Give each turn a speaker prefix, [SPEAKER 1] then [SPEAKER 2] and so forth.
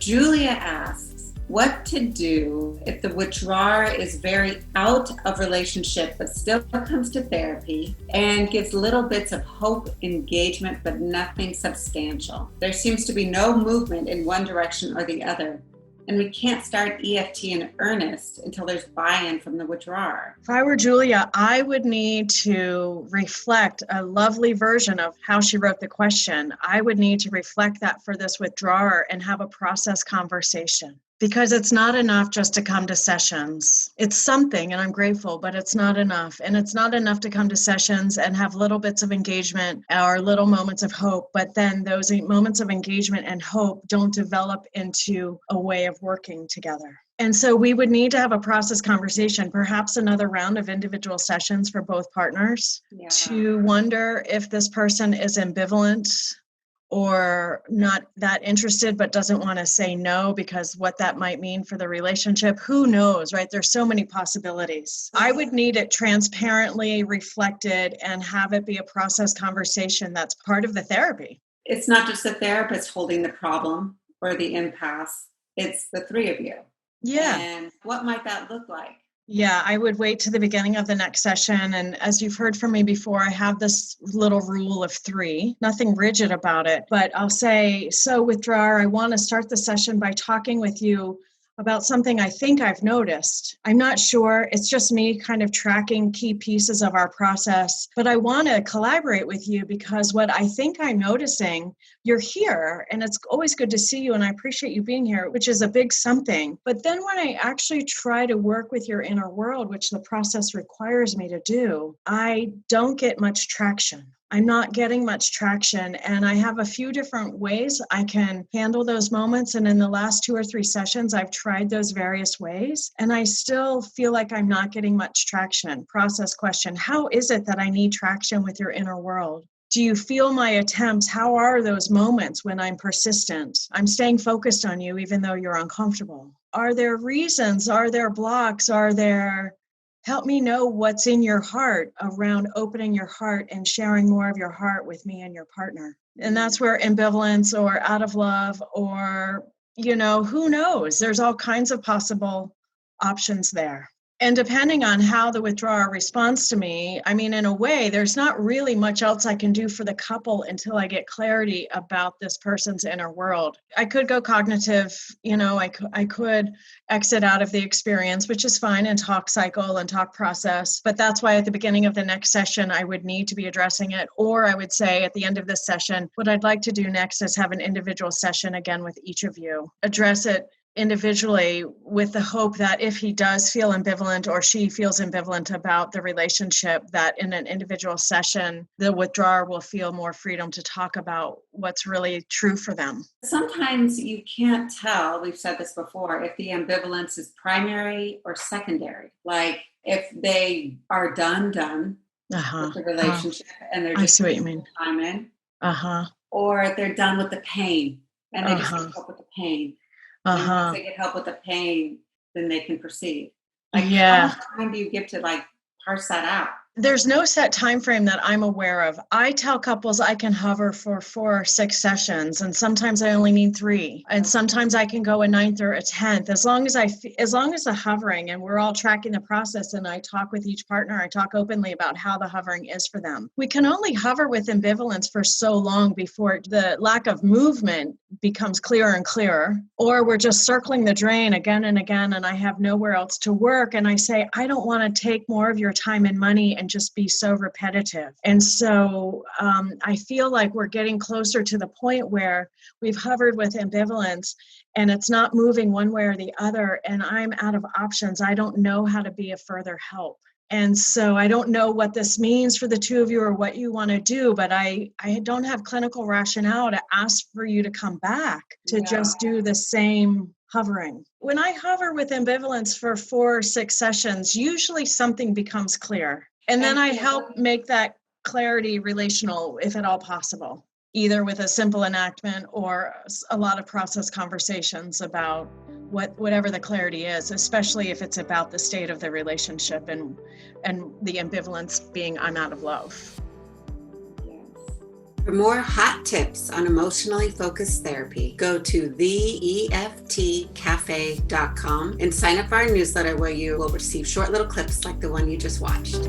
[SPEAKER 1] Julia asks, what to do if the withdrawer is very out of relationship but still comes to therapy and gives little bits of hope, engagement, but nothing substantial. There seems to be no movement in one direction or the other, and we can't start EFT in earnest until there's buy-in from the withdrawer.
[SPEAKER 2] If I were Julia, I would need to reflect a lovely version of how she wrote the question. I would need to reflect that for this withdrawer and have a process conversation. Because it's not enough just to come to sessions. It's something, and I'm grateful, but it's not enough. And it's not enough to come to sessions and have little bits of engagement or little moments of hope. But then those moments of engagement and hope don't develop into a way of working together. And so we would need to have a process conversation, perhaps another round of individual sessions for both partners to wonder if this person is ambivalent or not that interested, but doesn't want to say no because what that might mean for the relationship. Who knows, right? There's so many possibilities. I would need it transparently reflected and have it be a process conversation that's part of the therapy.
[SPEAKER 1] It's not just the therapist holding the problem or the impasse. It's the three of you.
[SPEAKER 2] Yeah.
[SPEAKER 1] And what might that look like?
[SPEAKER 2] Yeah, I would wait to the beginning of the next session. And as you've heard from me before, I have this little rule of 3, nothing rigid about it, but I'll say, so withdrawer, I want to start the session by talking with you about something I think I've noticed. I'm not sure. It's just me kind of tracking key pieces of our process, but I want to collaborate with you because what I think I'm noticing, you're here and it's always good to see you and I appreciate you being here, which is a big something. But then when I actually try to work with your inner world, which the process requires me to do, I don't get much traction. I'm not getting much traction, and I have a few different ways I can handle those moments. And in the last 2 or 3 sessions, I've tried those various ways, and I still feel like I'm not getting much traction. Process question: how is it that I need traction with your inner world? Do you feel my attempts? How are those moments when I'm persistent? I'm staying focused on you even though you're uncomfortable. Are there reasons? Are there blocks? Help me know what's in your heart around opening your heart and sharing more of your heart with me and your partner. And that's where ambivalence or out of love or, who knows? There's all kinds of possible options there. And depending on how the withdrawer responds to me, in a way, there's not really much else I can do for the couple until I get clarity about this person's inner world. I could go cognitive, I could exit out of the experience, which is fine, and talk cycle and talk process. But that's why at the beginning of the next session, I would need to be addressing it. Or I would say at the end of this session, what I'd like to do next is have an individual session again with each of you, address it individually with the hope that if he does feel ambivalent or she feels ambivalent about the relationship, that in an individual session, the withdrawer will feel more freedom to talk about what's really true for them.
[SPEAKER 1] Sometimes you can't tell, we've said this before, if the ambivalence is primary or secondary. Like if they are done with the relationship and they're just putting time in. Or if they're done with the pain and they just need help with the pain. And once they get help with the pain, then they can proceed. How much time do you give to parse that out?
[SPEAKER 2] There's no set time frame that I'm aware of. I tell couples I can hover for 4 or 6 sessions, and sometimes I only need 3, and sometimes I can go a 9th or a 10th. As long as the hovering, and we're all tracking the process, and I talk with each partner, I talk openly about how the hovering is for them. We can only hover with ambivalence for so long before the lack of movement becomes clearer and clearer, or we're just circling the drain again and again, and I have nowhere else to work, and I say, I don't want to take more of your time and money and just be so repetitive. And so I feel like we're getting closer to the point where we've hovered with ambivalence and it's not moving one way or the other, and I'm out of options. I don't know how to be a further help. And so I don't know what this means for the two of you or what you want to do, but I don't have clinical rationale to ask for you to come back to just do the same hovering. When I hover with ambivalence for 4 or 6 sessions, usually something becomes clear. And then I help make that clarity relational, if at all possible, either with a simple enactment or a lot of process conversations about whatever the clarity is, especially if it's about the state of the relationship and the ambivalence being I'm out of love.
[SPEAKER 1] Yes. For more hot tips on emotionally focused therapy, go to theeftcafe.com and sign up for our newsletter where you will receive short little clips like the one you just watched.